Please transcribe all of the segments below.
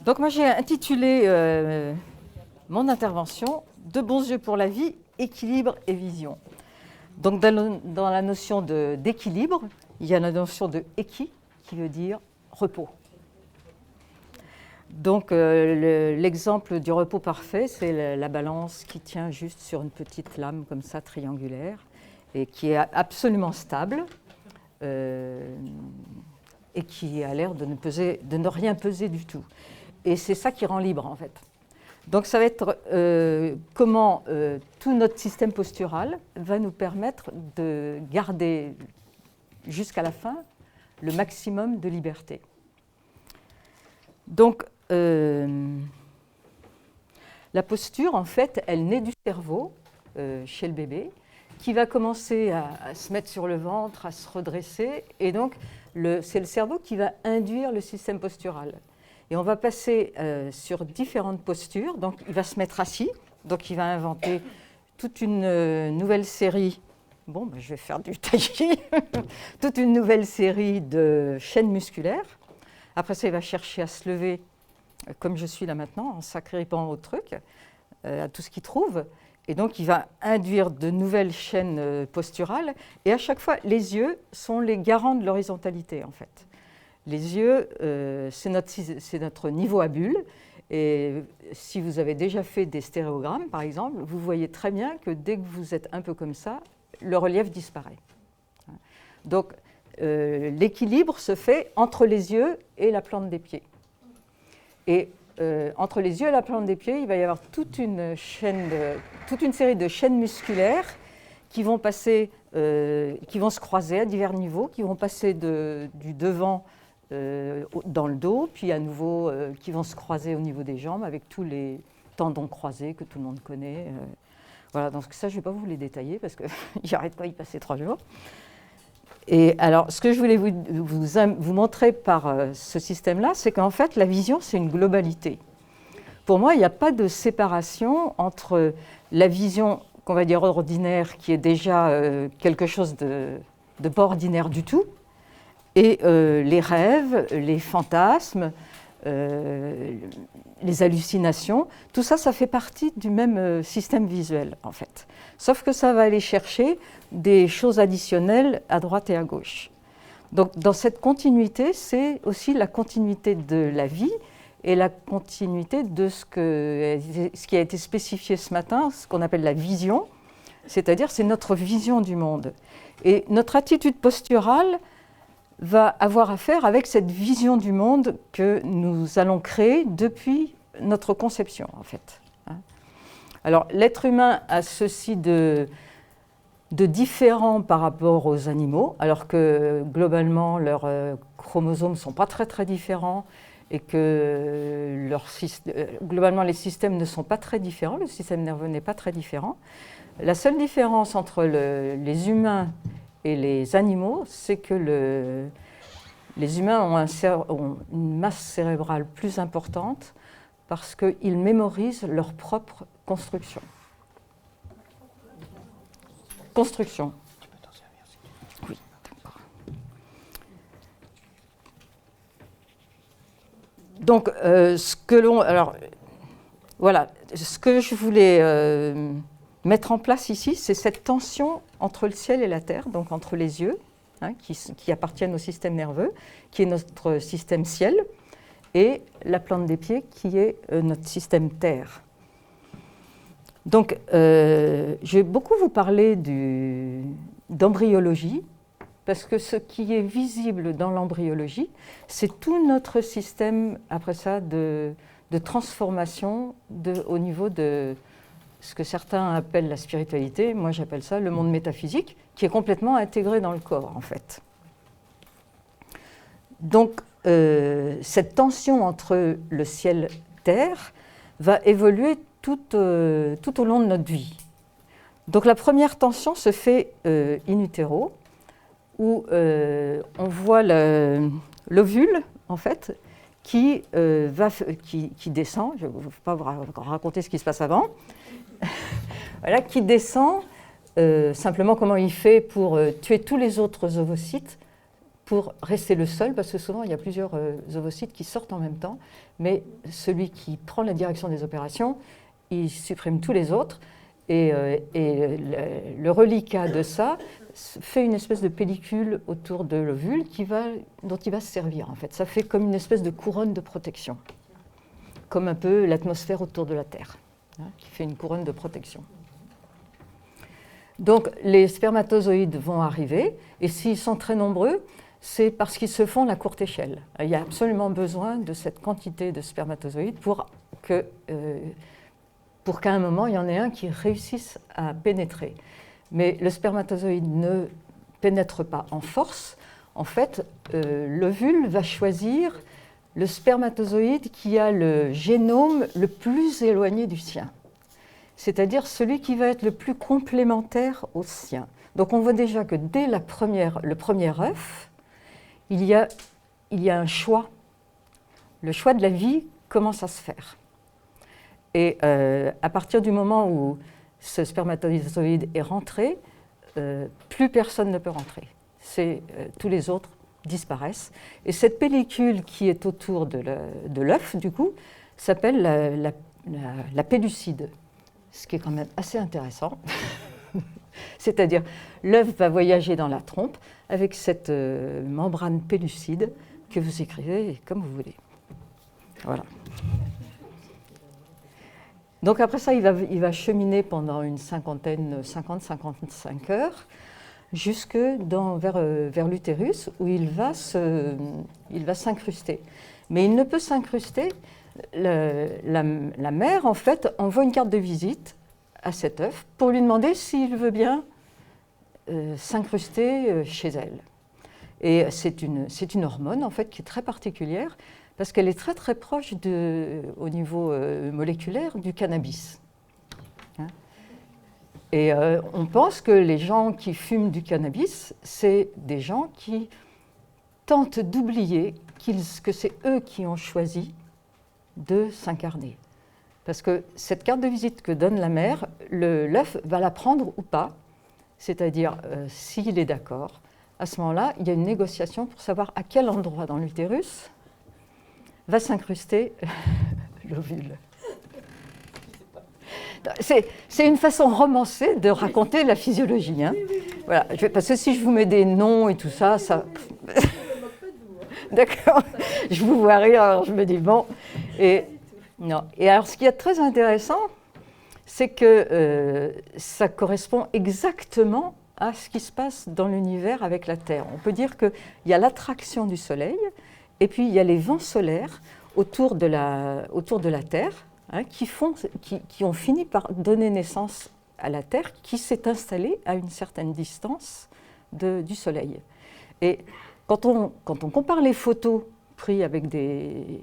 Donc moi j'ai intitulé mon intervention « De bons yeux pour la vie, équilibre et vision ». Donc dans la notion d'équilibre, il y a la notion de « équi » qui veut dire repos. Donc l'exemple du repos parfait, c'est la balance qui tient juste sur une petite lame comme ça, triangulaire, et qui est absolument stable, et qui a l'air de ne rien peser du tout. Et c'est ça qui rend libre, en fait. Donc ça va être comment tout notre système postural va nous permettre de garder jusqu'à la fin le maximum de liberté. Donc la posture, en fait, elle naît du cerveau chez le bébé, qui va commencer à se mettre sur le ventre, à se redresser, et donc c'est le cerveau qui va induire le système postural. Et on va passer sur différentes postures. Donc, il va se mettre assis. Donc, il va inventer toute une nouvelle série. Bon, ben, je vais faire du tai chi. Toute une nouvelle série de chaînes musculaires. Après ça, il va chercher à se lever, comme je suis là maintenant, en s'agrippant au truc, à tout ce qu'il trouve. Et donc, il va induire de nouvelles chaînes posturales. Et à chaque fois, les yeux sont les garants de l'horizontalité, en fait. Les yeux, c'est notre niveau à bulle. Et si vous avez déjà fait des stéréogrammes, par exemple, vous voyez très bien que dès que vous êtes un peu comme ça, le relief disparaît. Donc, l'équilibre se fait entre les yeux et la plante des pieds. Et entre les yeux et la plante des pieds, il va y avoir toute une série de chaînes musculaires qui vont passer, qui vont se croiser à divers niveaux, qui vont passer du devant dans le dos, puis à nouveau qui vont se croiser au niveau des jambes avec tous les tendons croisés que tout le monde connaît. Voilà, donc ça, je ne vais pas vous les détailler parce que j'arrête pas d'y passer 3 jours. Et alors, ce que je voulais vous montrer par ce système-là, c'est qu'en fait, la vision, c'est une globalité. Pour moi, il n'y a pas de séparation entre la vision, qu'on va dire ordinaire, qui est déjà quelque chose de pas ordinaire du tout, et les rêves, les fantasmes, les hallucinations, tout ça, ça fait partie du même système visuel, en fait. Sauf que ça va aller chercher des choses additionnelles à droite et à gauche. Donc, dans cette continuité, c'est aussi la continuité de la vie et la continuité de ce qui a été spécifié ce matin, ce qu'on appelle la vision, c'est-à-dire c'est notre vision du monde. Et notre attitude posturale va avoir à faire avec cette vision du monde que nous allons créer depuis notre conception, en fait. Alors, l'être humain a ceci de différent par rapport aux animaux, alors que globalement, leurs chromosomes ne sont pas très, très différents et que globalement, les systèmes ne sont pas très différents, le système nerveux n'est pas très différent. La seule différence entre les humains et les animaux, c'est que les humains ont une masse cérébrale plus importante parce qu'ils mémorisent leur propre construction. Construction. Oui, d'accord. Donc, voilà, ce que je voulais mettre en place ici, c'est cette tension entre le ciel et la terre, donc entre les yeux, qui appartiennent au système nerveux, qui est notre système ciel, et la plante des pieds, qui est notre système terre. Donc, je vais beaucoup vous parler d'embryologie, parce que ce qui est visible dans l'embryologie, c'est tout notre système, après ça, de transformation au niveau de ce que certains appellent la spiritualité, moi j'appelle ça le monde métaphysique, qui est complètement intégré dans le corps, en fait. Donc, cette tension entre le ciel-terre va évoluer tout au long de notre vie. Donc, la première tension se fait in utero, où on voit l'ovule, en fait, qui descend, je ne vais pas vous raconter ce qui se passe avant, voilà, qui descend, simplement comment il fait pour tuer tous les autres ovocytes pour rester le seul, parce que souvent il y a plusieurs ovocytes qui sortent en même temps, mais celui qui prend la direction des opérations, il supprime tous les autres, et le reliquat de ça fait une espèce de pellicule autour de l'ovule dont il va se servir en fait. Ça fait comme une espèce de couronne de protection, comme un peu l'atmosphère autour de la Terre, qui fait une couronne de protection. Donc les spermatozoïdes vont arriver, et s'ils sont très nombreux, c'est parce qu'ils se font la courte échelle. Il y a absolument besoin de cette quantité de spermatozoïdes pour qu'à un moment, il y en ait un qui réussisse à pénétrer. Mais le spermatozoïde ne pénètre pas en force. En fait, l'ovule va choisir le spermatozoïde qui a le génome le plus éloigné du sien, c'est-à-dire celui qui va être le plus complémentaire au sien. Donc on voit déjà que dès le premier œuf, il y a un choix. Le choix de la vie commence à se faire. Et à partir du moment où ce spermatozoïde est rentré, plus personne ne peut rentrer. Tous les autres disparaissent. Et cette pellicule qui est autour de l'œuf, du coup, s'appelle la pellucide, ce qui est quand même assez intéressant. C'est-à-dire, l'œuf va voyager dans la trompe avec cette membrane pellucide que vous écrivez comme vous voulez. Voilà. Donc après ça, il va cheminer pendant une 50-55 heures jusque vers l'utérus où il va s'incruster. Mais il ne peut s'incruster. La mère, en fait, envoie une carte de visite à cet œuf pour lui demander s'il veut bien s'incruster chez elle. Et c'est une hormone, en fait, qui est très particulière, parce qu'elle est très très proche au niveau moléculaire du cannabis. Et on pense que les gens qui fument du cannabis, c'est des gens qui tentent d'oublier que c'est eux qui ont choisi de s'incarner. Parce que cette carte de visite que donne la mère, l'œuf va la prendre ou pas, c'est-à-dire s'il est d'accord. À ce moment-là, il y a une négociation pour savoir à quel endroit dans l'utérus va s'incruster l'ovule. C'est une façon romancée de raconter la physiologie. Hein. Voilà. Parce que si je vous mets des noms et tout ça... D'accord. Je vous vois rire, alors je me dis bon. Non. Et alors, ce qui est très intéressant, c'est que ça correspond exactement à ce qui se passe dans l'univers avec la Terre. On peut dire qu'il y a l'attraction du Soleil, et puis il y a les vents solaires autour de la Terre, hein, qui ont fini par donner naissance à la Terre, qui s'est installée à une certaine distance du Soleil. Et quand on compare les photos prises avec des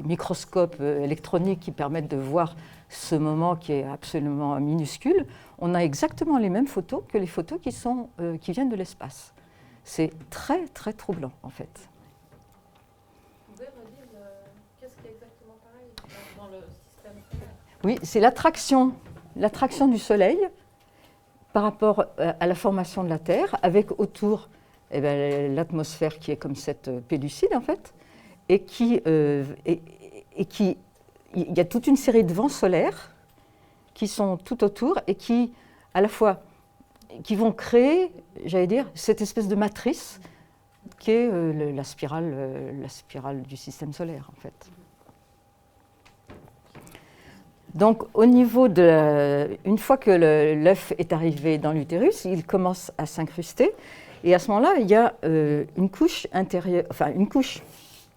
microscopes électroniques qui permettent de voir ce moment qui est absolument minuscule, on a exactement les mêmes photos que les photos qui viennent de l'espace. C'est très, très troublant, en fait. Vous pouvez redire qu'est-ce qui est exactement pareil dans le système solaire ? Oui, c'est l'attraction du Soleil par rapport à la formation de la Terre, avec autour l'atmosphère qui est comme cette pellucide, en fait, et il y a toute une série de vents solaires qui sont tout autour et qui, à la fois, qui vont créer, j'allais dire, cette espèce de matrice qui est la spirale du système solaire, en fait. Donc, au niveau une fois que l'œuf est arrivé dans l'utérus, il commence à s'incruster, et à ce moment-là, il y a une couche intérieure, enfin une couche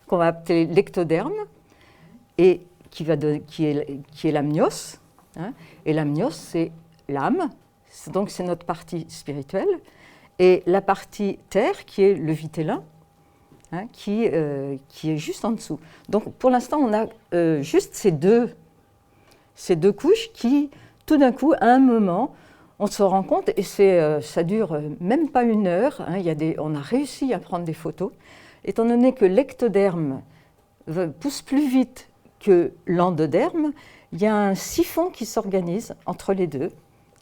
qu'on va appeler l'ectoderme, et qui est l'amnios. Hein, et l'amnios, c'est l'âme, donc c'est notre partie spirituelle, et la partie terre, qui est le vitellin, hein, qui est juste en dessous. Donc pour l'instant, on a juste ces deux couches qui, tout d'un coup, à un moment, on se rend compte, et ça dure même pas une heure, hein, on a réussi à prendre des photos, étant donné que l'ectoderme pousse plus vite que l'endoderme, il y a un siphon qui s'organise entre les deux,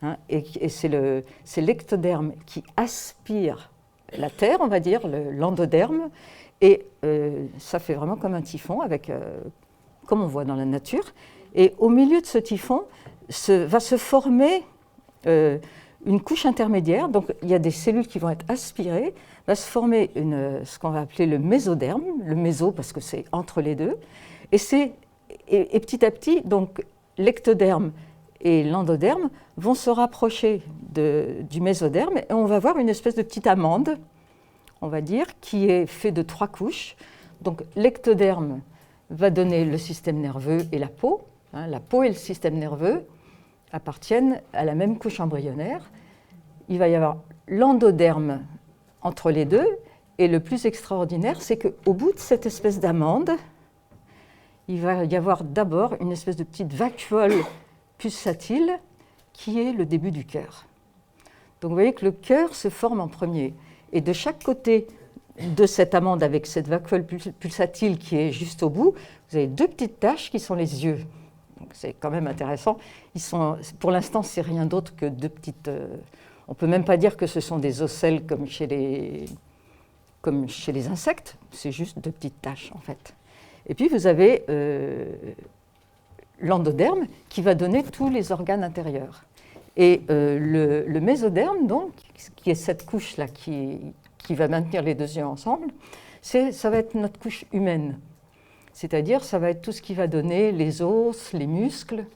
hein, et c'est l'ectoderme qui aspire la terre, on va dire, l'endoderme, et ça fait vraiment comme un typhon, comme on voit dans la nature. Et au milieu de ce typhon va se former une couche intermédiaire, donc il y a des cellules qui vont être aspirées, va se former ce qu'on va appeler le mésoderme, le méso parce que c'est entre les deux, et petit à petit, donc l'ectoderme et l'endoderme vont se rapprocher du mésoderme, et on va voir une espèce de petite amande, on va dire, qui est fait de 3 couches. Donc l'ectoderme va donner le système nerveux et la peau. La peau et le système nerveux appartiennent à la même couche embryonnaire. Il va y avoir l'endoderme entre les deux, et le plus extraordinaire, c'est qu'au bout de cette espèce d'amande, il va y avoir d'abord une espèce de petite vacuole pulsatile qui est le début du cœur. Donc vous voyez que le cœur se forme en premier. Et de chaque côté de cette amande avec cette vacuole pulsatile qui est juste au bout, vous avez 2 petites taches qui sont les yeux. C'est quand même intéressant. Pour l'instant, c'est rien d'autre que 2 petites... on ne peut même pas dire que ce sont des ocelles comme chez les insectes, c'est juste 2 petites taches en fait. Et puis vous avez l'endoderme qui va donner tous les organes intérieurs. Et le mésoderme, donc, qui est cette couche-là qui va maintenir les 2 yeux ensemble, ça va être notre couche humaine. C'est-à-dire, ça va être tout ce qui va donner les os, les muscles,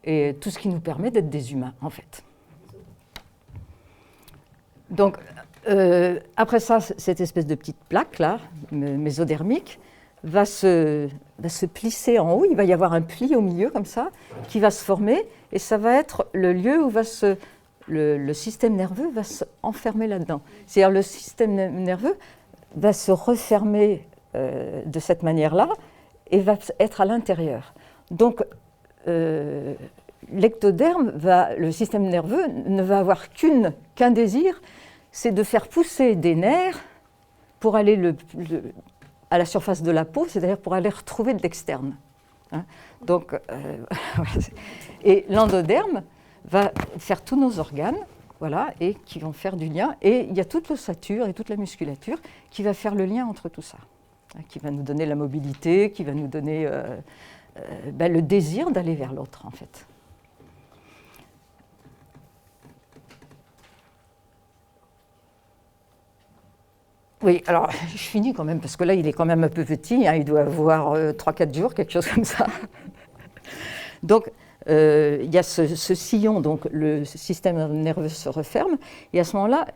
et tout ce qui nous permet d'être des humains, en fait. Donc, après ça, cette espèce de petite plaque-là, mésodermique, va se plisser en haut. Il va y avoir un pli au milieu, comme ça, qui va se former, et ça va être le lieu où le système nerveux va s'enfermer là-dedans. C'est-à-dire, le système nerveux va se refermer de cette manière-là, et va être à l'intérieur. Donc, l'ectoderme, le système nerveux, ne va avoir qu'un désir, c'est de faire pousser des nerfs pour aller à la surface de la peau, c'est-à-dire pour aller retrouver de l'externe. Donc, et l'endoderme va faire tous nos organes, voilà, et qui vont faire du lien. Et il y a toute l'ossature et toute la musculature qui va faire le lien entre tout ça, qui va nous donner la mobilité, qui va nous donner le désir d'aller vers l'autre, en fait. Oui, alors je finis quand même, parce que là, il est quand même un peu petit, il doit avoir 3-4 jours, quelque chose comme ça. Donc, il y a ce sillon, donc le système nerveux se referme, et à ce moment-là,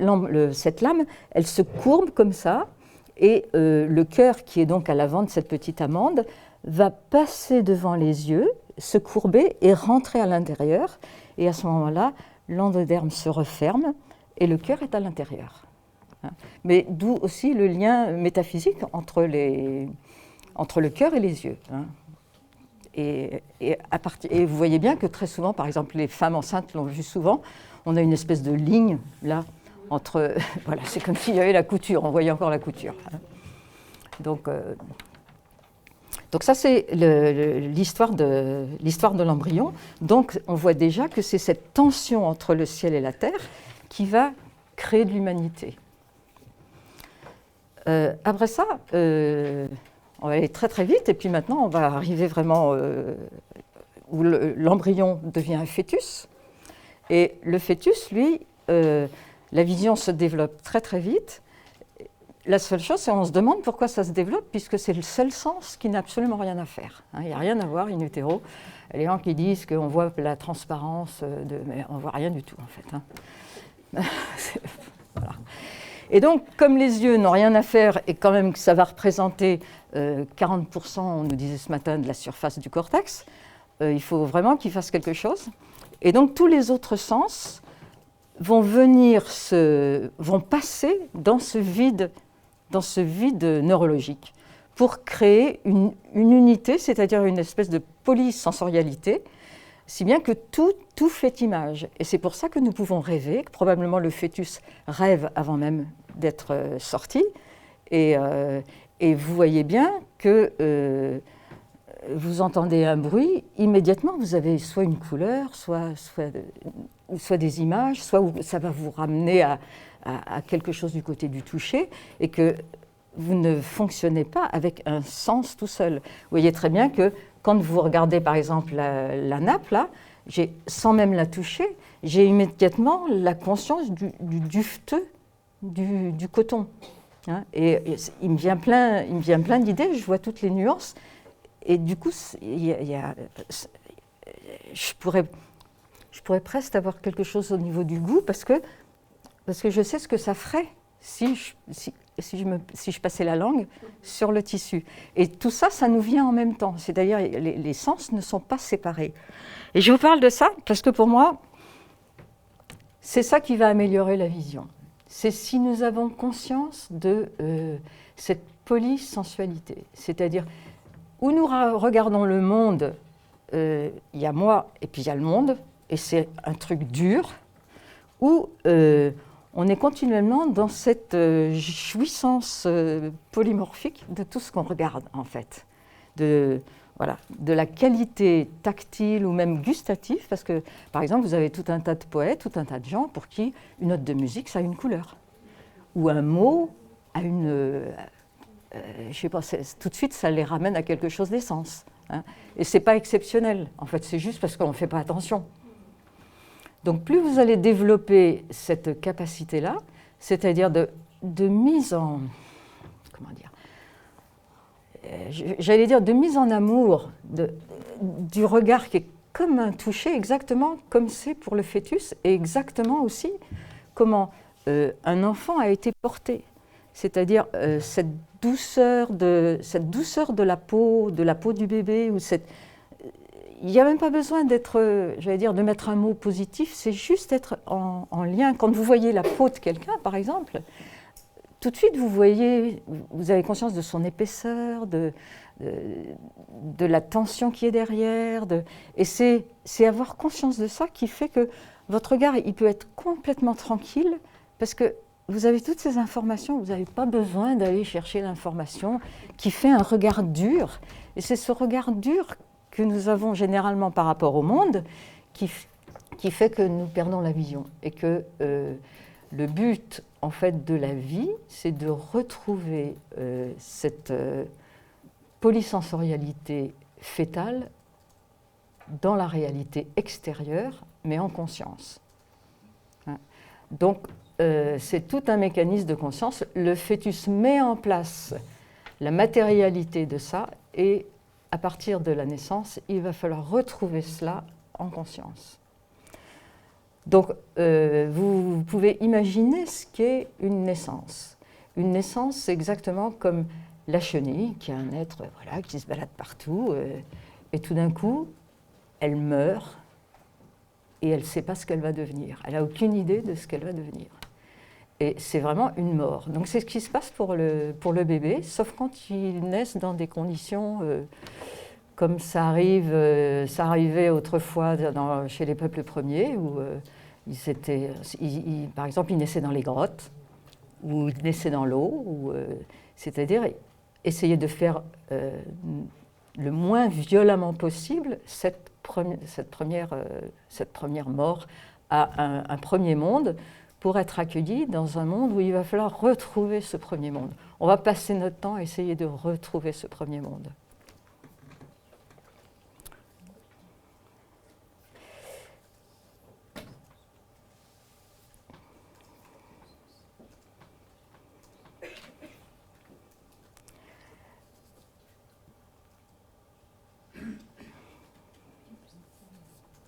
cette lame, elle se courbe comme ça, et le cœur, qui est donc à l'avant de cette petite amande, va passer devant les yeux, se courber et rentrer à l'intérieur, et à ce moment-là, l'endoderme se referme, et le cœur est à l'intérieur. Mais d'où aussi le lien métaphysique entre le cœur et les yeux. Et vous voyez bien que très souvent, par exemple, les femmes enceintes l'ont vu souvent, on a une espèce de ligne là entre. Voilà, c'est comme s'il y avait la couture, on voyait encore la couture. Donc ça, c'est l'histoire de l'embryon. Donc on voit déjà que c'est cette tension entre le ciel et la terre qui va créer de l'humanité. Après ça, on va aller très très vite, et puis maintenant on va arriver vraiment où l'embryon devient un fœtus. Et le fœtus, lui, la vision se développe très très vite. La seule chose, c'est qu'on se demande pourquoi ça se développe, puisque c'est le seul sens qui n'a absolument rien à faire. Il n'y a rien à voir in utero. Les gens qui disent qu'on voit la transparence, mais on ne voit rien du tout en fait. Voilà. Et donc, comme les yeux n'ont rien à faire, et quand même que ça va représenter 40%, on nous disait ce matin, de la surface du cortex, il faut vraiment qu'ils fassent quelque chose. Et donc, tous les autres sens vont passer dans ce vide neurologique pour créer une unité, c'est-à-dire une espèce de polysensorialité, si bien que tout fait image. Et c'est pour ça que nous pouvons rêver, que probablement le fœtus rêve avant même d'être sorti. Et vous voyez bien que vous entendez un bruit, immédiatement vous avez soit une couleur, soit des images, soit ça va vous ramener à quelque chose du côté du toucher, et que vous ne fonctionnez pas avec un sens tout seul. Vous voyez très bien que quand vous regardez par exemple la nappe, là, sans même la toucher, j'ai immédiatement la conscience du dufteux du coton. Hein, et il me vient plein d'idées, je vois toutes les nuances, et du coup, je pourrais presque avoir quelque chose au niveau du goût, parce que je sais ce que ça ferait si je passais la langue sur le tissu. Et tout ça, ça nous vient en même temps, c'est-à-dire les sens ne sont pas séparés. Et je vous parle de ça parce que pour moi, c'est ça qui va améliorer la vision. C'est si nous avons conscience de cette polysensualité, c'est-à-dire où nous regardons le monde, il y a moi et puis il y a le monde, et c'est un truc dur, où on est continuellement dans cette jouissance polymorphique de tout ce qu'on regarde en fait, de la qualité tactile ou même gustative, parce que par exemple vous avez tout un tas de poètes, tout un tas de gens pour qui une note de musique ça a une couleur, ou un mot a une... je sais pas, tout de suite ça les ramène à quelque chose d'essence. Hein. Et c'est pas exceptionnel, en fait c'est juste parce qu'on ne fait pas attention. Donc plus vous allez développer cette capacité-là, c'est-à-dire de mise en... comment dire, j'allais dire de mise en amour du regard qui est comme un toucher, exactement comme c'est pour le fœtus, et exactement aussi comment un enfant a été porté. C'est-à-dire cette douceur de la peau du bébé, ou il n'y a même pas besoin d'être, j'allais dire, de mettre un mot positif, c'est juste être en lien. Quand vous voyez la peau de quelqu'un, par exemple, tout de suite, vous avez conscience de son épaisseur, de la tension qui est derrière. Et c'est avoir conscience de ça qui fait que votre regard, il peut être complètement tranquille, parce que vous avez toutes ces informations, vous n'avez pas besoin d'aller chercher l'information qui fait un regard dur. Et c'est ce regard dur que nous avons généralement par rapport au monde qui fait que nous perdons la vision. Et que le but, en fait, de la vie, c'est de retrouver cette polysensorialité fœtale dans la réalité extérieure, mais en conscience. Hein. Donc, c'est tout un mécanisme de conscience. Le fœtus met en place la matérialité de ça, et à partir de la naissance, il va falloir retrouver cela en conscience. Donc, vous pouvez imaginer ce qu'est une naissance. Une naissance, c'est exactement comme la chenille, qui est un être qui se balade partout, et tout d'un coup, elle meurt, et elle ne sait pas ce qu'elle va devenir. Elle n'a aucune idée de ce qu'elle va devenir. Et c'est vraiment une mort. Donc c'est ce qui se passe pour le bébé, sauf quand ils naissent dans des conditions comme ça arrivait autrefois chez les peuples premiers, où par exemple, ils naissaient dans les grottes, ou ils naissaient dans l'eau, c'est-à-dire essayer de faire le moins violemment possible cette première mort à un premier monde, pour être accueillis dans un monde où il va falloir retrouver ce premier monde. On va passer notre temps à essayer de retrouver ce premier monde.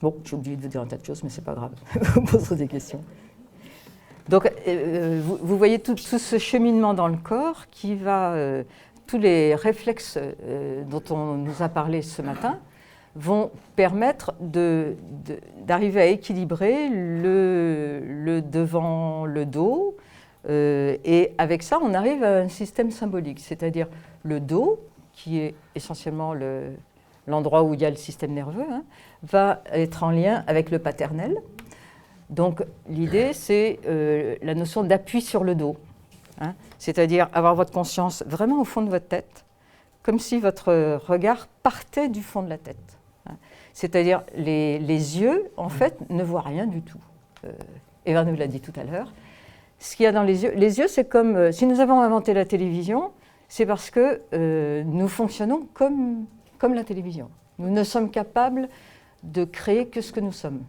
Bon, j'ai oublié de vous dire un tas de choses, mais c'est pas grave, vous poserez des questions. Donc, vous voyez tout ce cheminement dans le corps qui va, tous les réflexes dont on nous a parlé ce matin vont permettre d'arriver à équilibrer le devant, le dos, et avec ça, on arrive à un système symbolique, c'est-à-dire le dos, qui est essentiellement l'endroit où il y a le système nerveux, hein, va être en lien avec le paternel. Donc l'idée, c'est la notion d'appui sur le dos, hein, c'est-à-dire avoir votre conscience vraiment au fond de votre tête, comme si votre regard partait du fond de la tête. C'est-à-dire les yeux, en fait, ne voient rien du tout. Eva nous l'a dit tout à l'heure. Ce qu'il y a dans les yeux, c'est comme si nous avons inventé la télévision, c'est parce que nous fonctionnons comme la télévision. Nous ne sommes capables de créer que ce que nous sommes.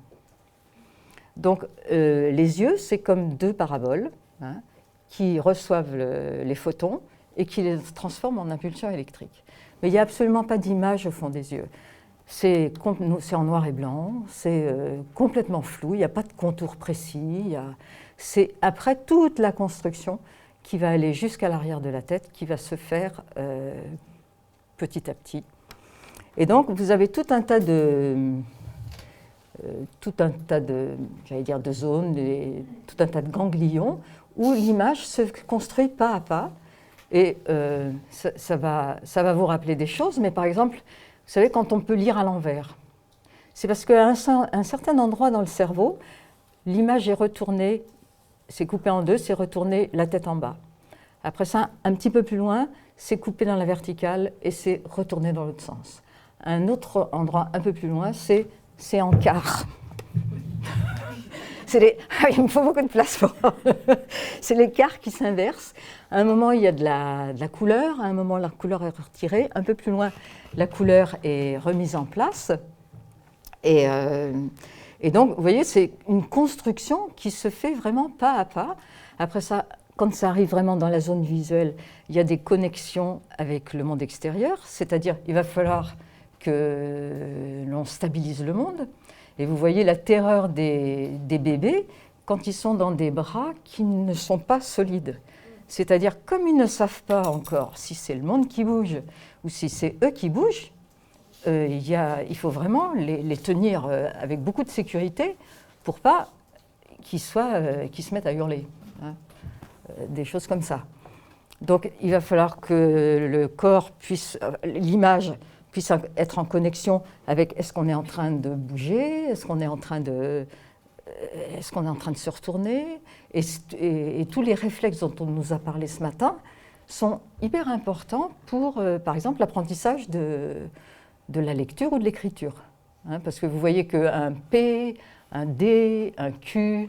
Donc les yeux, c'est comme deux paraboles qui reçoivent les photons et qui les transforment en impulsions électriques. Mais il n'y a absolument pas d'image au fond des yeux. C'est en noir et blanc, c'est complètement flou, il n'y a pas de contour précis. C'est après toute la construction qui va aller jusqu'à l'arrière de la tête, qui va se faire petit à petit. Et donc, vous avez tout un tas de j'allais dire de zones, tout un tas de ganglions où l'image se construit pas à pas. Et ça va vous rappeler des choses, mais par exemple, vous savez, quand on peut lire à l'envers, c'est parce qu'à un certain endroit dans le cerveau, l'image est retournée, c'est coupé en deux, c'est retourné la tête en bas. Après ça, un petit peu plus loin, c'est coupé dans la verticale et c'est retourné dans l'autre sens. Un autre endroit un peu plus loin, c'est en quart. Il me faut beaucoup de place pour. C'est les quarts qui s'inversent. À un moment, il y a de la couleur. À un moment, la couleur est retirée. Un peu plus loin, la couleur est remise en place. Et donc, vous voyez, c'est une construction qui se fait vraiment pas à pas. Après ça, quand ça arrive vraiment dans la zone visuelle, il y a des connexions avec le monde extérieur. C'est-à-dire, il va falloir que l'on stabilise le monde. Et vous voyez la terreur des bébés quand ils sont dans des bras qui ne sont pas solides. C'est-à-dire, comme ils ne savent pas encore si c'est le monde qui bouge ou si c'est eux qui bougent, il faut vraiment les tenir avec beaucoup de sécurité pour pas qu'ils se mettent à hurler. Des choses comme ça. Donc, il va falloir que le corps l'image puisse être en connexion avec est-ce qu'on est en train de bouger, est-ce qu'on est en train de se retourner, et tous les réflexes dont on nous a parlé ce matin sont hyper importants pour, par exemple, l'apprentissage de la lecture ou de l'écriture. Parce que vous voyez qu'un P, un D, un Q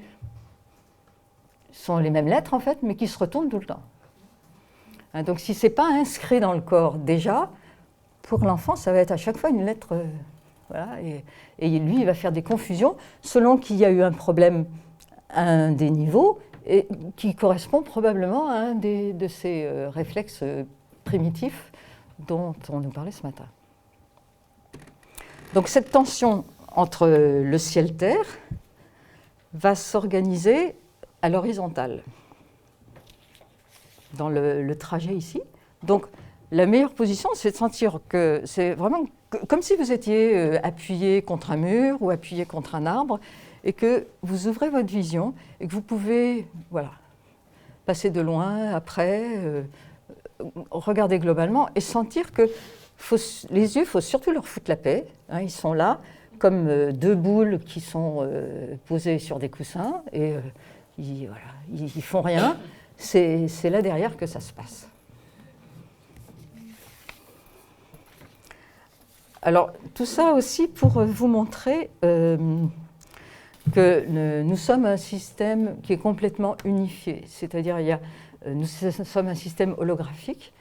sont les mêmes lettres en fait, mais qui se retournent tout le temps. Donc si ce n'est pas inscrit dans le corps déjà, pour l'enfant, ça va être à chaque fois une lettre, voilà, et lui, il va faire des confusions selon qu'il y a eu un problème à un des niveaux et qui correspond probablement à un de ces réflexes primitifs dont on nous parlait ce matin. Donc cette tension entre le ciel-terre va s'organiser à l'horizontale, dans le trajet ici. Donc, la meilleure position, c'est de sentir que c'est vraiment comme si vous étiez appuyé contre un mur ou appuyé contre un arbre et que vous ouvrez votre vision et que vous pouvez passer de loin, après, regarder globalement et sentir que les yeux, il faut surtout leur foutre la paix. Ils sont là comme deux boules qui sont posées sur des coussins et ils font rien. C'est là derrière que ça se passe. Alors, tout ça aussi pour vous montrer que nous sommes un système qui est complètement unifié. C'est-à-dire, nous sommes un système holographique,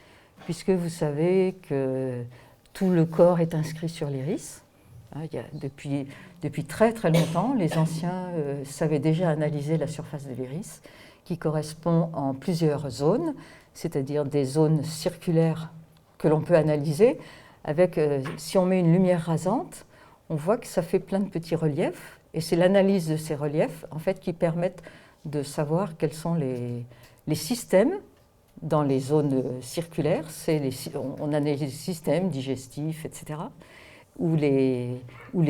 puisque vous savez que tout le corps est inscrit sur l'iris. Depuis très très longtemps, les anciens savaient déjà analyser la surface de l'iris, qui correspond en plusieurs zones, c'est-à-dire des zones circulaires que l'on peut analyser. Si on met une lumière rasante, on voit que ça fait plein de petits reliefs, et c'est l'analyse de ces reliefs en fait, qui permettent de savoir quels sont les systèmes dans les zones circulaires. On analyse les systèmes digestifs, etc., ou les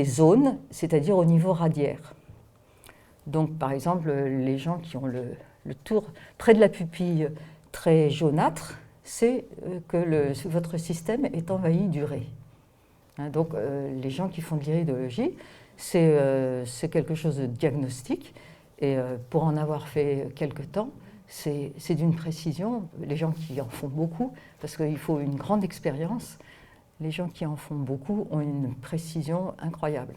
zones, c'est-à-dire au niveau radiaire. Donc, par exemple, les gens qui ont le tour près de la pupille très jaunâtre, c'est que votre système est envahi d'urée. Donc, les gens qui font de l'iridologie, c'est quelque chose de diagnostique. Et pour en avoir fait quelque temps, c'est d'une précision. Les gens qui en font beaucoup, parce qu'il faut une grande expérience, les gens qui en font beaucoup ont une précision incroyable.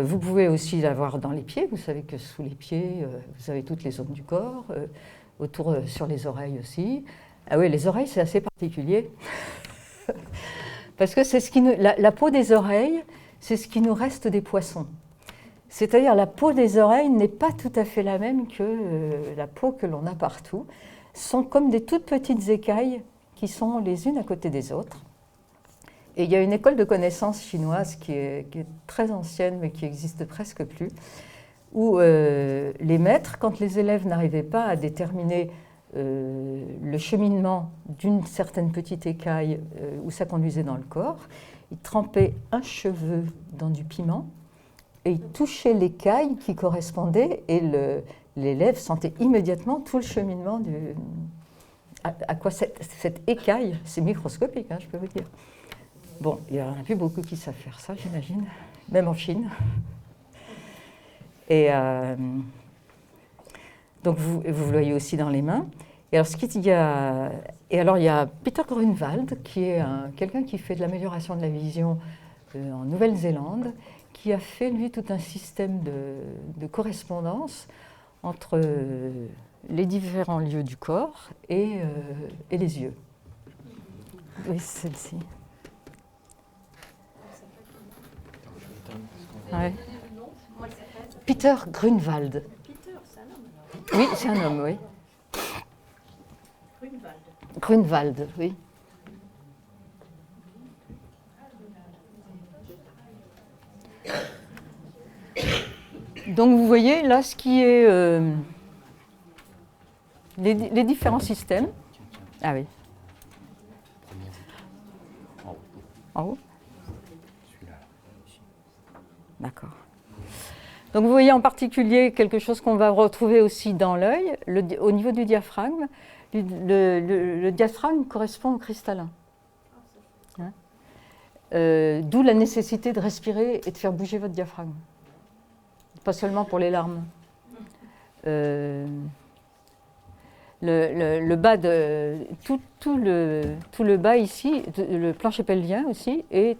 Vous pouvez aussi l'avoir dans les pieds. Vous savez que sous les pieds, vous avez toutes les zones du corps, autour, sur les oreilles aussi. Ah oui, les oreilles, c'est assez particulier. Parce que c'est la peau des oreilles, c'est ce qui nous reste des poissons. C'est-à-dire la peau des oreilles n'est pas tout à fait la même que la peau que l'on a partout. Ce sont comme des toutes petites écailles qui sont les unes à côté des autres. Et il y a une école de connaissances chinoise qui est très ancienne, mais qui n'existe presque plus, où les maîtres, quand les élèves n'arrivaient pas à déterminer le cheminement d'une certaine petite écaille où ça conduisait dans le corps, ils trempaient un cheveu dans du piment et ils touchaient l'écaille qui correspondait et l'élève sentait immédiatement tout le cheminement à quoi cette écaille, c'est microscopique, hein, je peux vous dire. Bon, il n'y en a plus beaucoup qui savent faire ça, j'imagine, même en Chine. Et donc vous le voyez aussi dans les mains. Et alors, il y a Peter Grunwald, qui est quelqu'un qui fait de l'amélioration de la vision en Nouvelle-Zélande, qui a fait, lui, tout un système de correspondance entre les différents lieux du corps et les yeux. Oui, c'est celle-ci. Ouais. Peter Grunwald. Peter, c'est un homme. Oui, c'est un homme, oui. Grunwald, oui. Donc vous voyez là ce qui est les différents systèmes. Ah oui. En haut. D'accord. Donc vous voyez en particulier quelque chose qu'on va retrouver aussi dans l'œil, au niveau du diaphragme. Le diaphragme correspond au cristallin. Hein, d'où la nécessité de respirer et de faire bouger votre diaphragme. Pas seulement pour les larmes. Le bas tout le bas ici, le plancher pelvien aussi, est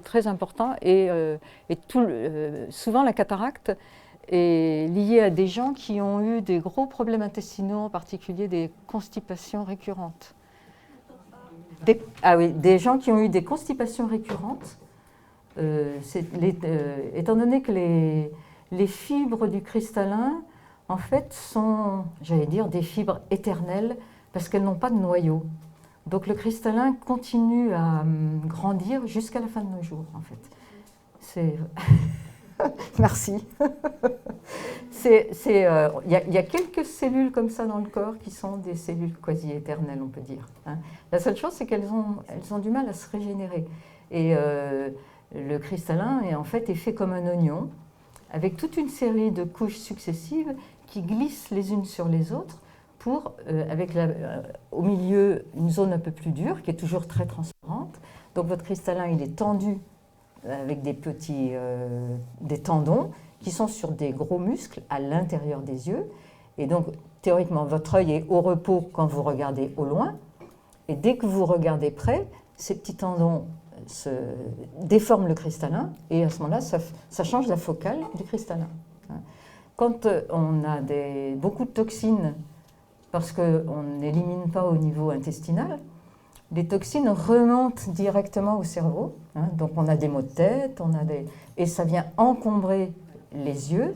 très important et souvent la cataracte est liée à des gens qui ont eu des gros problèmes intestinaux, en particulier des constipations récurrentes. Des gens qui ont eu des constipations récurrentes, étant donné que les fibres du cristallin en fait, sont, j'allais dire, des fibres éternelles parce qu'elles n'ont pas de noyau. Donc le cristallin continue à grandir jusqu'à la fin de nos jours, en fait. C'est... Merci. Il y a quelques cellules comme ça dans le corps qui sont des cellules quasi-éternelles, on peut dire. Hein. La seule chose, c'est qu'elles ont du mal à se régénérer. Et le cristallin est en fait fait comme un oignon, avec toute une série de couches successives qui glissent les unes sur les autres pour, avec au milieu, une zone un peu plus dure, qui est toujours très transparente. Donc votre cristallin, il est tendu avec des tendons qui sont sur des gros muscles à l'intérieur des yeux. Et donc, théoriquement, votre œil est au repos quand vous regardez au loin. Et dès que vous regardez près, ces petits tendons se déforment le cristallin. Et à ce moment-là, ça change la focale du cristallin. Quand on a beaucoup de toxines, parce qu'on n'élimine pas au niveau intestinal, les toxines remontent directement au cerveau. Hein, donc on a des maux de tête, et ça vient encombrer les yeux,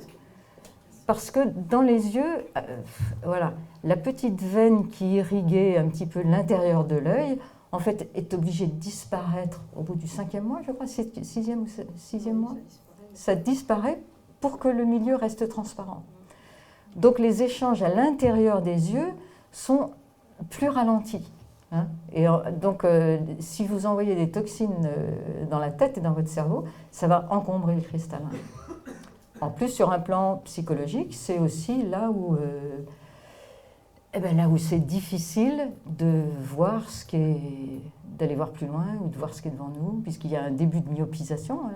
parce que dans les yeux, voilà, la petite veine qui irriguait un petit peu l'intérieur de l'œil, en fait, est obligée de disparaître au bout du 5e mois, je crois, 6e ou 6e mois. Ça disparaît pour que le milieu reste transparent. Donc les échanges à l'intérieur des yeux sont plus ralentis. Hein, et donc, si vous envoyez des toxines dans la tête et dans votre cerveau, ça va encombrer le cristallin. En plus, sur un plan psychologique, c'est aussi là où c'est difficile de voir d'aller voir plus loin ou de voir ce qui est devant nous, puisqu'il y a un début de myopisation. Hein,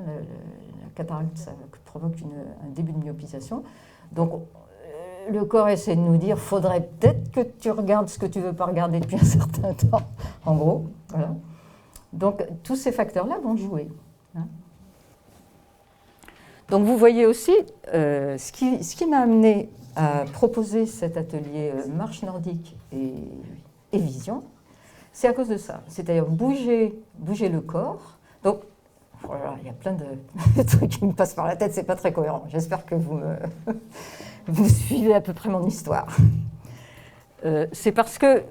la cataracte, ça provoque un début de myopisation. Donc, le corps essaie de nous dire, faudrait peut-être que tu regardes ce que tu ne veux pas regarder depuis un certain temps, en gros. Voilà. Donc, tous ces facteurs-là vont jouer. Hein. Donc, vous voyez aussi, ce qui m'a amené à proposer cet atelier marche nordique et vision, c'est à cause de ça. C'est-à-dire bouger le corps. Donc, voilà, il y a plein de trucs qui me passent par la tête, c'est pas très cohérent. J'espère que vous suivez à peu près mon histoire. C'est parce que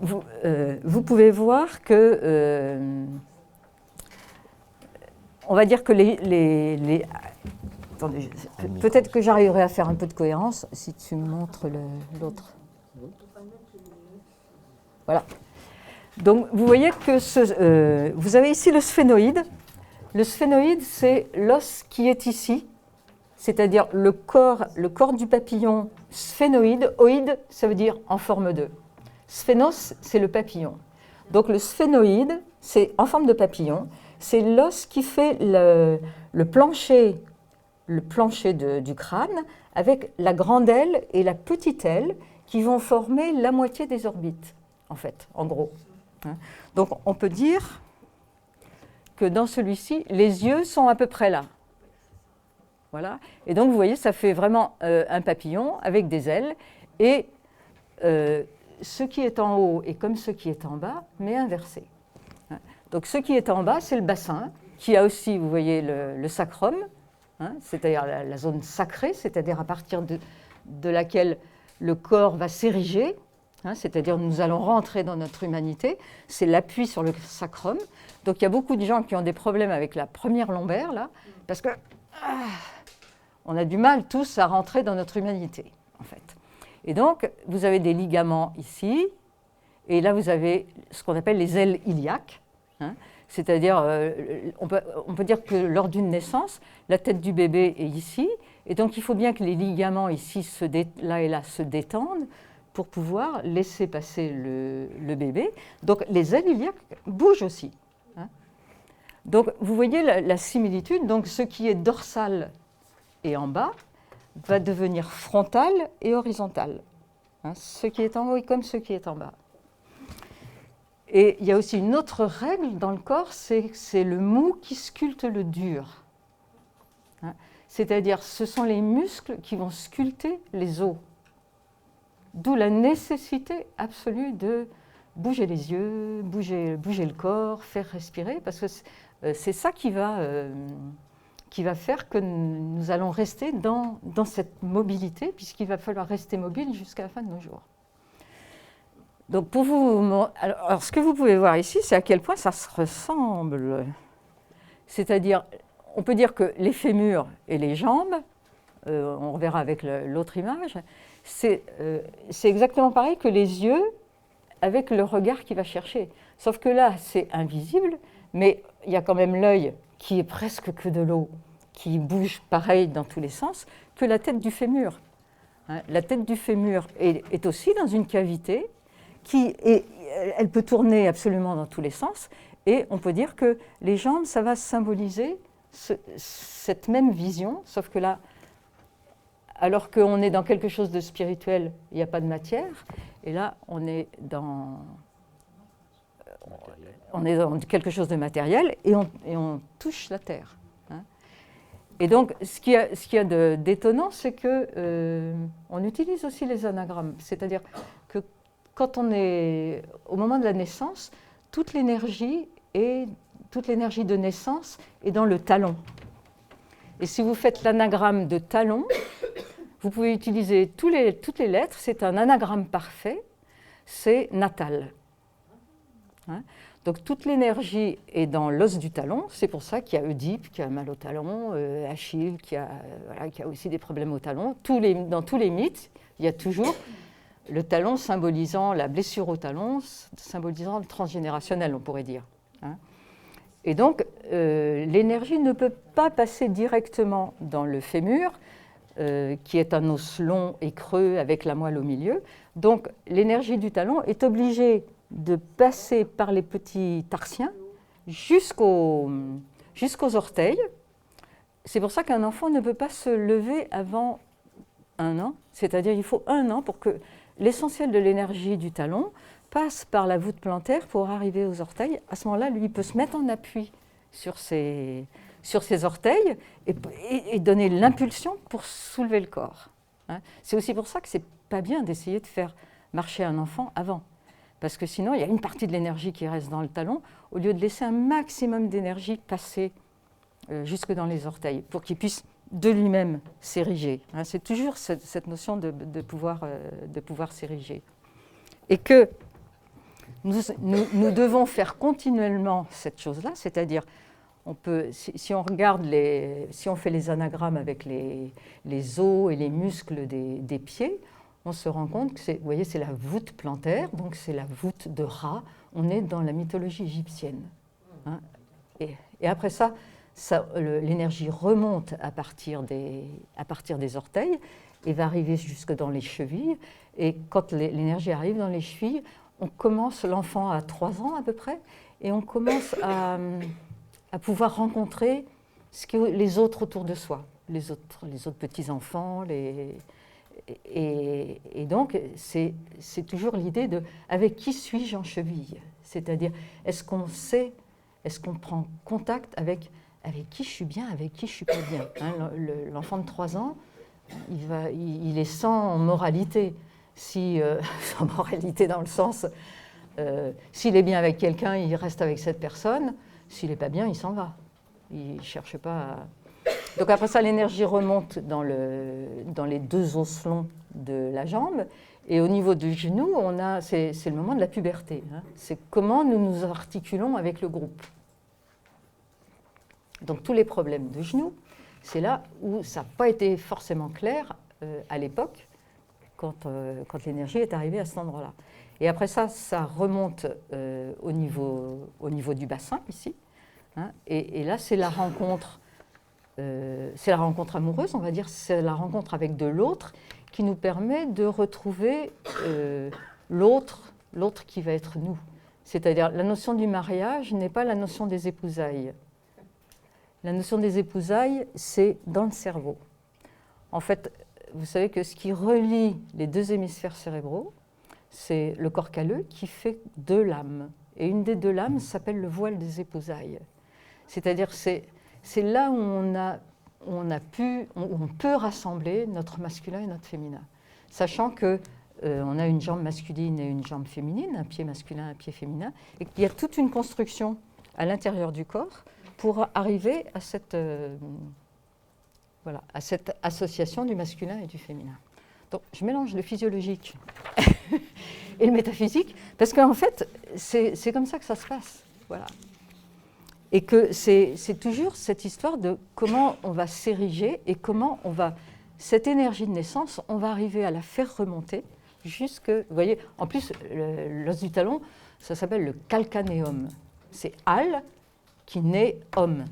vous pouvez voir que, on va dire que attendez, peut-être que j'arriverai à faire un peu de cohérence si tu me montres l'autre. Voilà. Donc, vous voyez que vous avez ici le sphénoïde. Le sphénoïde, c'est l'os qui est ici, c'est-à-dire le corps du papillon sphénoïde. Oïde, ça veut dire en forme de. Sphénos, c'est le papillon. Donc, le sphénoïde, c'est en forme de papillon. C'est l'os qui fait le plancher du crâne avec la grande aile et la petite aile qui vont former la moitié des orbites, en fait, en gros. Donc, on peut dire que dans celui-ci, les yeux sont à peu près là. Voilà. Et donc, vous voyez, ça fait vraiment un papillon avec des ailes. Et ce qui est en haut est comme ce qui est en bas, mais inversé. Donc, ce qui est en bas, c'est le bassin, qui a aussi, vous voyez, le sacrum, c'est-à-dire la zone sacrée, c'est-à-dire à partir de laquelle le corps va s'ériger, c'est-à-dire nous allons rentrer dans notre humanité, c'est l'appui sur le sacrum. Donc il y a beaucoup de gens qui ont des problèmes avec la première lombaire, là, parce que on a du mal tous à rentrer dans notre humanité, en fait. Et donc, vous avez des ligaments ici, et là, vous avez ce qu'on appelle les ailes iliaques, c'est-à-dire, on peut dire que lors d'une naissance, la tête du bébé est ici, et donc il faut bien que les ligaments ici, là et là, se détendent, pour pouvoir laisser passer le bébé. Donc les ailes iliaques bougent aussi. Donc vous voyez la similitude. Donc ce qui est dorsal et en bas va devenir frontal et horizontal. Ce qui est en haut est comme ce qui est en bas. Et il y a aussi une autre règle dans le corps, c'est le mou qui sculpte le dur. C'est-à-dire ce sont les muscles qui vont sculpter les os. D'où la nécessité absolue de bouger les yeux, bouger le corps, faire respirer, parce que c'est ça qui va faire que nous allons rester dans cette mobilité, puisqu'il va falloir rester mobile jusqu'à la fin de nos jours. Donc pour vous, alors ce que vous pouvez voir ici, c'est à quel point ça se ressemble. C'est-à-dire, on peut dire que les fémurs et les jambes, on reverra avec l'autre image, c'est exactement pareil que les yeux avec le regard qui va chercher. Sauf que là, c'est invisible, mais il y a quand même l'œil qui est presque que de l'eau, qui bouge pareil dans tous les sens, que la tête du fémur. La tête du fémur est aussi dans une cavité, elle peut tourner absolument dans tous les sens, et on peut dire que les jambes, ça va symboliser cette même vision, sauf que là, alors qu'on est dans quelque chose de spirituel, il n'y a pas de matière, et là, on est dans quelque chose de matériel, et on touche la terre. Et donc, ce qu'il y a d'étonnant, c'est qu'on utilise aussi les anagrammes, c'est-à-dire que quand on est au moment de la naissance, toute l'énergie de naissance est dans le talon. Et si vous faites l'anagramme de talon, vous pouvez utiliser toutes les lettres, c'est un anagramme parfait, c'est natal. Donc toute l'énergie est dans l'os du talon, c'est pour ça qu'il y a Oedipe qui a mal au talon, Achille qui a aussi des problèmes au talon. Dans tous les mythes, il y a toujours le talon symbolisant la blessure au talon, symbolisant le transgénérationnel, on pourrait dire. Et donc, l'énergie ne peut pas passer directement dans le fémur, qui est un os long et creux avec la moelle au milieu. Donc, l'énergie du talon est obligée de passer par les petits tarsiens jusqu'aux orteils. C'est pour ça qu'un enfant ne peut pas se lever avant 1 an, c'est-à-dire il faut 1 an pour que l'essentiel de l'énergie du talon passe par la voûte plantaire pour arriver aux orteils. À ce moment-là, lui, il peut se mettre en appui sur ses orteils et donner l'impulsion pour soulever le corps. Hein. C'est aussi pour ça que c'est pas bien d'essayer de faire marcher un enfant avant. Parce que sinon, il y a une partie de l'énergie qui reste dans le talon, au lieu de laisser un maximum d'énergie passer jusque dans les orteils, pour qu'il puisse de lui-même s'ériger. Hein. C'est toujours cette notion de pouvoir s'ériger. Et que nous devons faire continuellement cette chose-là, c'est-à-dire, si on regarde si on fait les anagrammes avec les os et les muscles des pieds, on se rend compte que vous voyez, c'est la voûte plantaire, donc c'est la voûte de Ra. On est dans la mythologie égyptienne. Hein. Et après ça l'énergie remonte à partir des orteils et va arriver jusque dans les chevilles. Et quand l'énergie arrive dans les chevilles, l'enfant a 3 ans à peu près, et on commence à pouvoir rencontrer les autres autour de soi, les autres petits-enfants, et donc, c'est toujours l'idée de « avec qui suis-je en cheville ?» C'est-à-dire, est-ce qu'on prend contact avec qui je suis bien, avec qui je ne suis pas bien. Hein, l'enfant de 3 ans, il est sans moralité. Sans moralité dans le sens, s'il est bien avec quelqu'un, il reste avec cette personne. S'il n'est pas bien, il s'en va. Il ne cherche pas à... Donc après ça, l'énergie remonte dans les 2 os longs de la jambe. Et au niveau du genou, c'est le moment de la puberté. Hein. C'est comment nous nous articulons avec le groupe. Donc tous les problèmes de genoux, c'est là où ça n'a pas été forcément clair à l'époque, quand l'énergie est arrivée à cet endroit-là. Et après ça remonte au niveau du bassin, ici. Hein. Et là, c'est la rencontre amoureuse, on va dire, c'est la rencontre avec de l'autre qui nous permet de retrouver l'autre qui va être nous. C'est-à-dire, la notion du mariage n'est pas la notion des épousailles. La notion des épousailles, c'est dans le cerveau. En fait, vous savez que ce qui relie les 2 hémisphères cérébraux, c'est le corps calleux qui fait 2 lames. Et une des 2 lames s'appelle le voile des épousailles. C'est-à-dire, c'est là où on peut rassembler notre masculin et notre féminin, sachant qu'on a une jambe masculine et une jambe féminine, un pied masculin, un pied féminin, et qu'il y a toute une construction à l'intérieur du corps pour arriver à cette association du masculin et du féminin. Donc, je mélange le physiologique et le métaphysique, parce qu'en fait, c'est comme ça que ça se passe. Voilà. Et que c'est toujours cette histoire de comment on va s'ériger et comment cette énergie de naissance, on va arriver à la faire remonter jusque... Vous voyez, en plus, l'os du talon, ça s'appelle le calcanéum. C'est Al qui naît homme.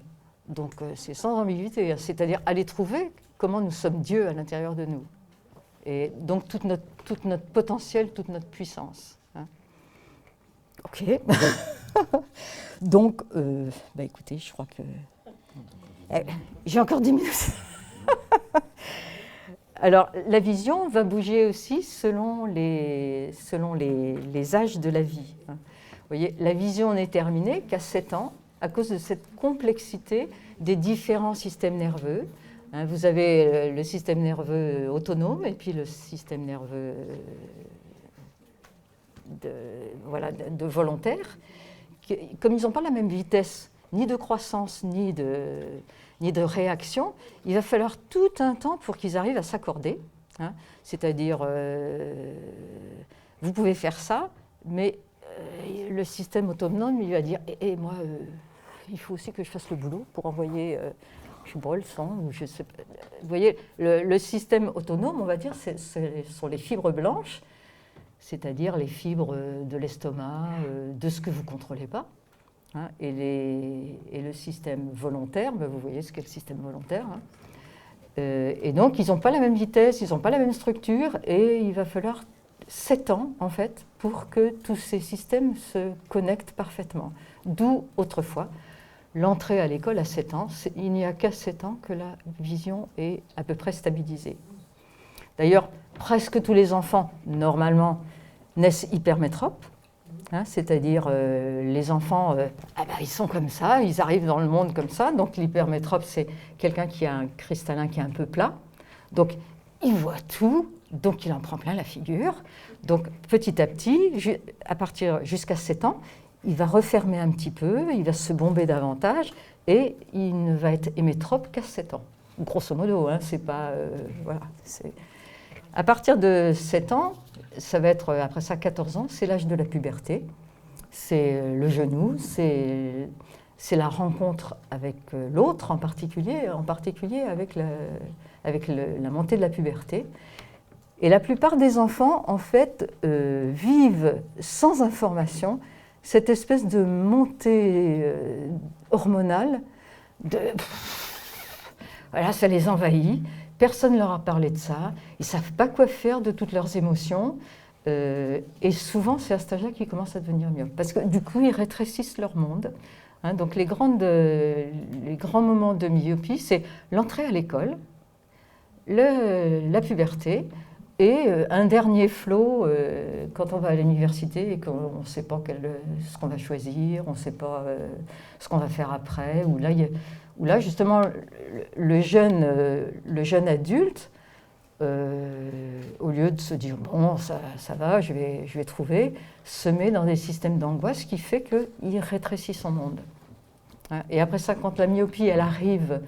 Donc c'est sans ambiguïté, c'est-à-dire aller trouver comment nous sommes Dieu à l'intérieur de nous. Et donc toute notre potentiel, toute notre puissance. Hein. Ok. Donc, écoutez, je crois que... j'ai encore 10 minutes. Alors, la vision va bouger aussi selon les âges de la vie. Hein. Vous voyez, la vision n'est terminée qu'à 7 ans, à cause de cette complexité des différents systèmes nerveux. Hein, vous avez le système nerveux autonome et puis le système nerveux de volontaire. Comme ils n'ont pas la même vitesse, ni de croissance, ni de réaction, il va falloir tout un temps pour qu'ils arrivent à s'accorder. Hein. C'est-à-dire, vous pouvez faire ça, mais le système autonome, il va dire « moi, il faut aussi que je fasse le boulot pour envoyer, je sais pas, le sang, ou je sais pas. » Vous voyez, le système autonome, on va dire, ce sont les fibres blanches, c'est-à-dire les fibres de l'estomac, de ce que vous ne contrôlez pas. Hein, et le système volontaire, vous voyez ce qu'est le système volontaire. Hein. Et donc, ils n'ont pas la même vitesse, ils n'ont pas la même structure, et il va falloir 7 ans, en fait, pour que tous ces systèmes se connectent parfaitement. D'où, autrefois, l'entrée à l'école à 7 ans. Il n'y a qu'à 7 ans que la vision est à peu près stabilisée. D'ailleurs, presque tous les enfants, normalement, naissent hypermétropes, hein, c'est-à-dire les enfants, ils sont comme ça, ils arrivent dans le monde comme ça. Donc l'hypermétrope, c'est quelqu'un qui a un cristallin qui est un peu plat. Donc il voit tout, donc il en prend plein la figure. Donc petit à petit, à partir jusqu'à 7 ans, il va refermer un petit peu, il va se bomber davantage et il ne va être hémétrope qu'à 7 ans. Grosso modo, hein, c'est pas... voilà, c'est... À partir de 7 ans, ça va être après ça 14 ans, c'est l'âge de la puberté. C'est le genou, c'est la rencontre avec l'autre en particulier avec la montée de la puberté. Et la plupart des enfants, en fait, vivent sans information cette espèce de montée hormonale. Voilà, ça les envahit. Personne ne leur a parlé de ça. Ils ne savent pas quoi faire de toutes leurs émotions. Et souvent, c'est à cet âge-là qu'ils commencent à devenir myopes. Parce que du coup, ils rétrécissent leur monde. Hein, donc les grands moments de myopie, c'est l'entrée à l'école, la puberté, et un dernier flot quand on va à l'université et qu'on ne sait pas ce qu'on va choisir, on ne sait pas ce qu'on va faire après, où là justement, le jeune adulte, au lieu de se dire « bon, ça va, je vais trouver », se met dans des systèmes d'angoisse qui fait qu'il rétrécit son monde. Et après ça, quand la myopie, elle arrive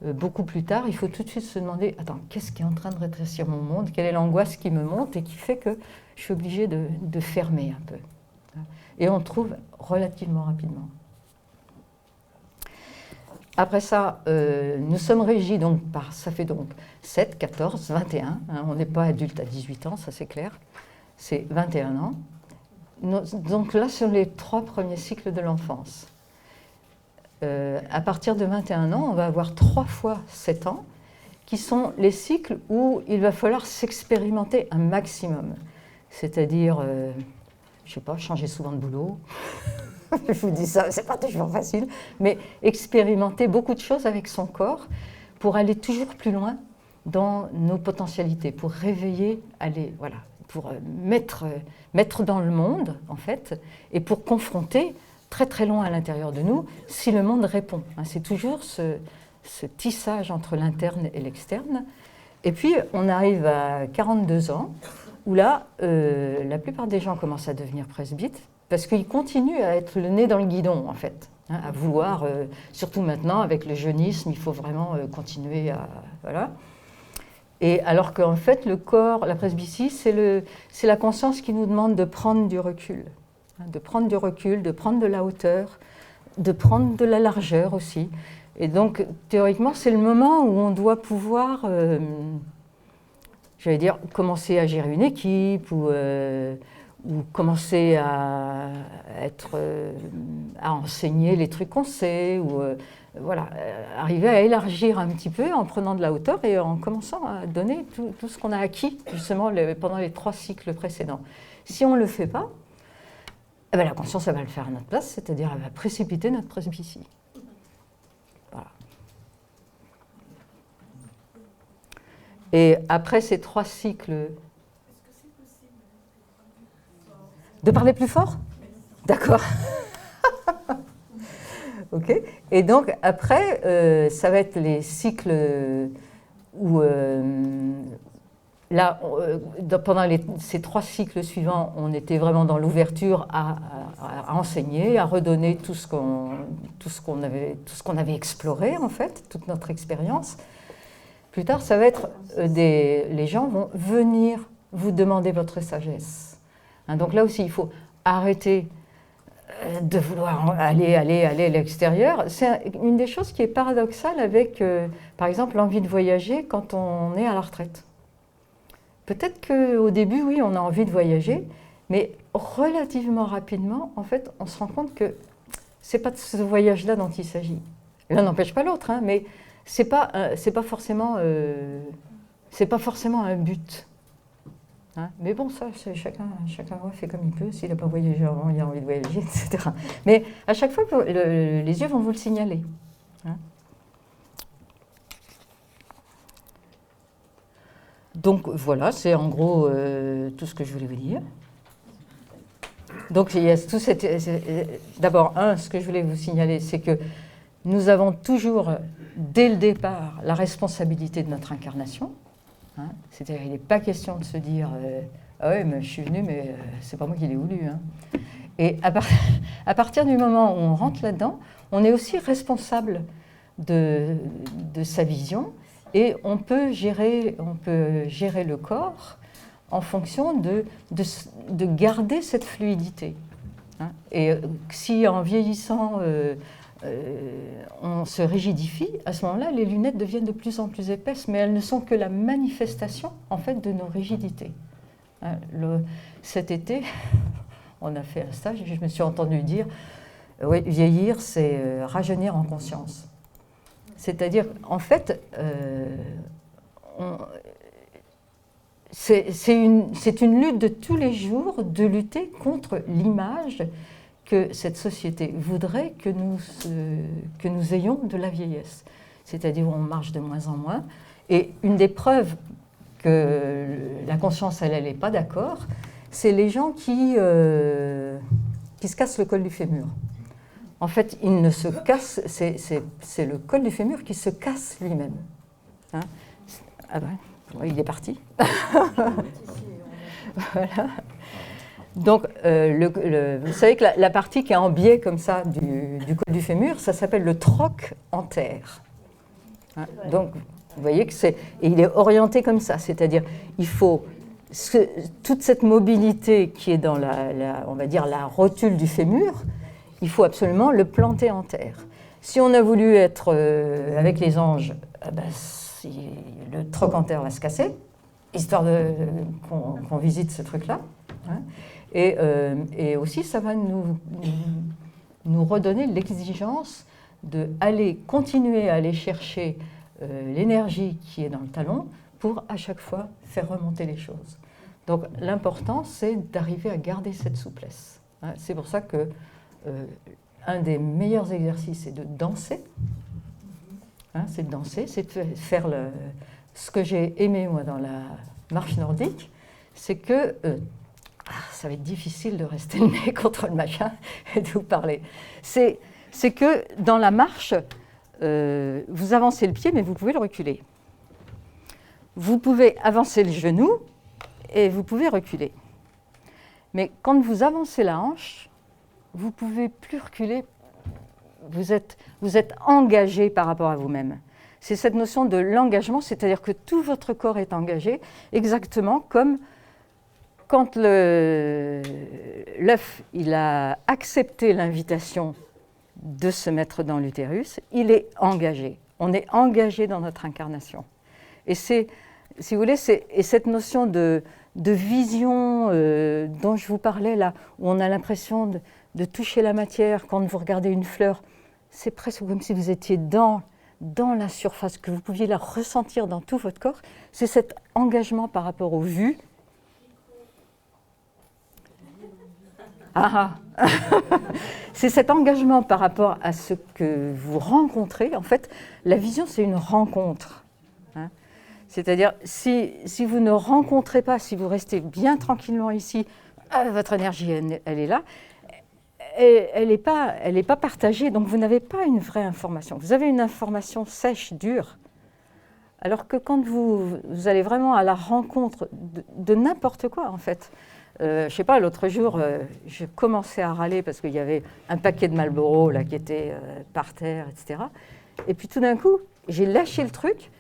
beaucoup plus tard, il faut tout de suite se demander « attends, qu'est-ce qui est en train de rétrécir mon monde? Quelle est l'angoisse qui me monte et qui fait que je suis obligée de fermer un peu ?» Et on trouve relativement rapidement. Après ça, nous sommes régis donc par, ça fait donc 7, 14, 21, hein, on n'est pas adulte à 18 ans, ça c'est clair, c'est 21 ans. Donc là, sur les 3 premiers cycles de l'enfance. À partir de 21 ans, on va avoir 3 fois 7 ans, qui sont les cycles où il va falloir s'expérimenter un maximum. C'est-à-dire, je ne sais pas, changer souvent de boulot. Je vous dis ça, c'est pas toujours facile, mais expérimenter beaucoup de choses avec son corps pour aller toujours plus loin dans nos potentialités, pour réveiller, voilà, pour mettre dans le monde, en fait, et pour confronter très très loin à l'intérieur de nous si le monde répond. C'est toujours ce tissage entre l'interne et l'externe. Et puis, on arrive à 42 ans, où là, la plupart des gens commencent à devenir presbytes, parce qu'ils continuent à être le nez dans le guidon, en fait, hein, à vouloir, surtout maintenant, avec le jeunisme, il faut vraiment continuer à... Voilà. Et alors qu'en fait, le corps, la presbytie, c'est la conscience qui nous demande de prendre du recul, hein, de prendre du recul, de prendre de la hauteur, de prendre de la largeur aussi. Et donc, théoriquement, c'est le moment où on doit pouvoir, j'allais dire, commencer à gérer une équipe, ou commencer à enseigner les trucs qu'on sait, ou voilà, arriver à élargir un petit peu en prenant de la hauteur et en commençant à donner tout ce qu'on a acquis justement pendant les 3 cycles précédents. Si on ne le fait pas, eh bien, la conscience elle va le faire à notre place, c'est-à-dire elle va précipiter notre presbytie. Voilà. Et après ces 3 cycles... De parler plus fort? D'accord. Ok. Et donc, après, ça va être les cycles où, là, pendant ces 3 cycles suivants, on était vraiment dans l'ouverture à enseigner, à redonner tout ce qu'on avait exploré, en fait, toute notre expérience. Plus tard, ça va être les gens vont venir vous demander votre sagesse. Donc là aussi, il faut arrêter de vouloir aller à l'extérieur. C'est une des choses qui est paradoxale avec, par exemple, l'envie de voyager quand on est à la retraite. Peut-être qu'au début, oui, on a envie de voyager, mais relativement rapidement, en fait, on se rend compte que ce n'est pas de ce voyage-là dont il s'agit. L'un n'empêche pas l'autre, hein, mais ce n'est pas forcément un but. Hein, mais bon, ça, chacun fait comme il peut. S'il n'a pas voyagé avant, il a envie de voyager, etc. Mais à chaque fois, les yeux vont vous le signaler. Hein. Donc voilà, c'est en gros tout ce que je voulais vous dire. Donc il y a tout cette... D'abord, ce que je voulais vous signaler, c'est que nous avons toujours, dès le départ, la responsabilité de notre incarnation. Hein. C'est-à-dire qu'il n'est pas question de se dire ah oui, mais je suis venu, mais c'est pas moi qui l'ai voulu. Hein. Et à partir du moment où on rentre là-dedans, on est aussi responsable de sa vision et on peut gérer le corps en fonction de garder cette fluidité. Hein. Et si en vieillissant, on se rigidifie, à ce moment-là, les lunettes deviennent de plus en plus épaisses, mais elles ne sont que la manifestation, en fait, de nos rigidités. Hein, cet été, on a fait un stage et je me suis entendue dire oui, vieillir, c'est rajeunir en conscience. C'est-à-dire, en fait, c'est une lutte de tous les jours de lutter contre l'image que cette société voudrait que nous ayons de la vieillesse. C'est-à-dire on marche de moins en moins. Et une des preuves que la conscience, elle n'est pas d'accord, c'est les gens qui se cassent le col du fémur. En fait, ils ne se cassent, c'est le col du fémur qui se casse lui-même. Hein? Ah ben, il est parti. Voilà. Donc, vous savez que la partie qui est en biais comme ça du col du fémur, ça s'appelle le trochanter. Hein? Donc, vous voyez que il est orienté comme ça, c'est-à-dire il faut toute cette mobilité qui est dans on va dire la rotule du fémur, il faut absolument le planter en terre. Si on a voulu être avec les anges, le trochanter va se casser, histoire qu'on visite ce truc-là. Hein. Et aussi, ça va nous redonner l'exigence d'aller continuer à aller chercher l'énergie qui est dans le talon pour à chaque fois faire remonter les choses. Donc l'important, c'est d'arriver à garder cette souplesse. Hein. C'est pour ça que un des meilleurs exercices, c'est de danser. Hein, c'est de danser, c'est de faire ce que j'ai aimé moi dans la marche nordique, c'est que ça va être difficile de rester le nez contre le machin et de vous parler. C'est que dans la marche, vous avancez le pied, mais vous pouvez le reculer. Vous pouvez avancer le genou et vous pouvez reculer. Mais quand vous avancez la hanche, vous ne pouvez plus reculer. Vous êtes engagé par rapport à vous-même. C'est cette notion de l'engagement, c'est-à-dire que tout votre corps est engagé, exactement comme quand l'œuf il a accepté l'invitation de se mettre dans l'utérus, il est engagé. On est engagé dans notre incarnation. Et c'est, si vous voulez, et cette notion de vision dont je vous parlais là, où on a l'impression de toucher la matière quand vous regardez une fleur, c'est presque comme si vous étiez dans la surface, que vous pouviez la ressentir dans tout votre corps. C'est cet engagement par rapport aux vues. C'est cet engagement par rapport à ce que vous rencontrez. En fait, la vision, c'est une rencontre. Hein. C'est-à-dire, si vous ne rencontrez pas, si vous restez bien tranquillement ici, votre énergie, elle est là, elle n'est pas partagée, donc vous n'avez pas une vraie information. Vous avez une information sèche, dure, alors que quand vous allez vraiment à la rencontre de n'importe quoi, en fait. Je ne sais pas, l'autre jour, je commençais à râler parce qu'il y avait un paquet de Marlboro là, qui était par terre, etc. Et puis tout d'un coup, j'ai lâché le truc,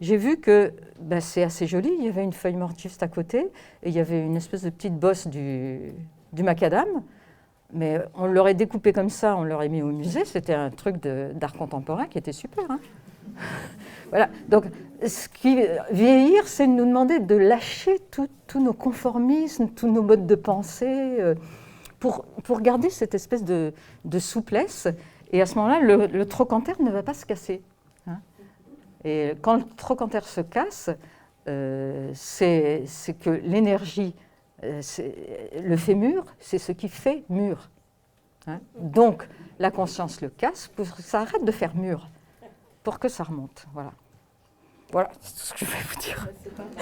j'ai vu que c'est assez joli, il y avait une feuille morte juste à côté, et il y avait une espèce de petite bosse du macadam. Mais on l'aurait découpé comme ça, on l'aurait mis au musée, c'était un truc d'art contemporain qui était super. Hein. Voilà, donc vieillir, c'est nous demander de lâcher tous nos conformismes, tous nos modes de pensée, pour garder cette espèce de souplesse. Et à ce moment-là, le trochanter ne va pas se casser. Hein. Et quand le trochanter se casse, c'est que l'énergie... le fémur, c'est ce qui fait mur. Hein. Donc, la conscience le casse pour que ça arrête de faire mur, pour que ça remonte. Voilà. Voilà, c'est tout ce que je vais vous dire. C'est pas mal.